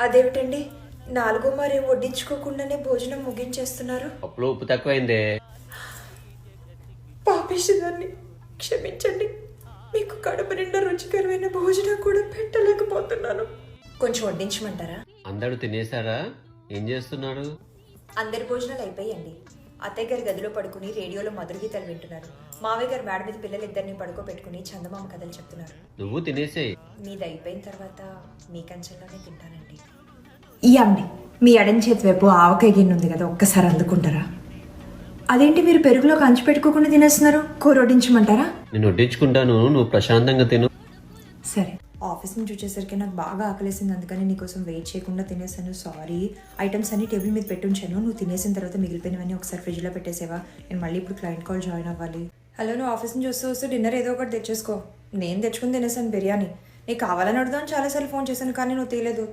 అదేమిటండి, నాలుగో మరేం వడ్డించుకోకుండానే భోజనం ముగించేస్తున్నారు? అప్పుడు ఉప్పు తక్కువైందే. పాపిష్టిదాన్ని, క్షమించండి. మీకు కడుపు నిండా రుచికరమైన భోజనం కూడా పెట్టలేకపోతున్నాను. కొంచెం వడ్డించమంటారా? అందరూ తినేశారా? ఏం చేస్తున్నాడు? అందరి భోజనాలు అయిపోయాయండి. అత్తయ్య గారి గదిలో పడుకుని రేడియోలో మధుర గీతాలు వింటున్నారు. మావయ్య గారు మేడ మీద పిల్లలిద్దరిని పడుకోబెట్టుకుని చందమామ కథలు చెప్తున్నారు. నువ్వు తినేసేయ్. మీది అయిపోయిన తర్వాత మీ కంచెల్లోనే తింటానండి. ఇవ్వండి, మీ ఎడం చేతి వైపు ఆవకాయ గిన్నె ఉంది కదా, ఒక్కసారి అందుకుంటారా? అదేంటి మీరు పెరుగులో కంచి పెట్టుకోకుండా తినేస్తున్నారు? కూర వడ్డించమంటారా? నేను వడ్డించుకుంటాను, నువ్వు ప్రశాంతంగా తిను. సరే. ఆఫీస్ నుంచి వచ్చేసరికి నాకు బాగా ఆకలేసింది, అందుకని నీకోసం వెయిట్ చేయకుండా తినేసాను. సారీ. ఐటమ్స్ అన్ని టేబుల్ మీద పెట్టుంచాను. నువ్వు తినేసిన తర్వాత మిగిలిపోయినవన్నీ ఒకసారి ఫ్రిడ్జ్లో పెట్టేసేవా? నేను మళ్ళీ ఇప్పుడు క్లయింట్ కాల్ జాయిన్ అవ్వాలి. హలో, నువ్వు ఆఫీస్ నుంచి వస్తూ డిన్నర్ ఏదో ఒకటి తెచ్చేసుకో. నేను తెచ్చుకుని తినేసాను బిర్యానీ. నీకు కావాలని అడుగుదాం చాలాసార్లు ఫోన్ చేశాను, కానీ నువ్వు తీయలేదు.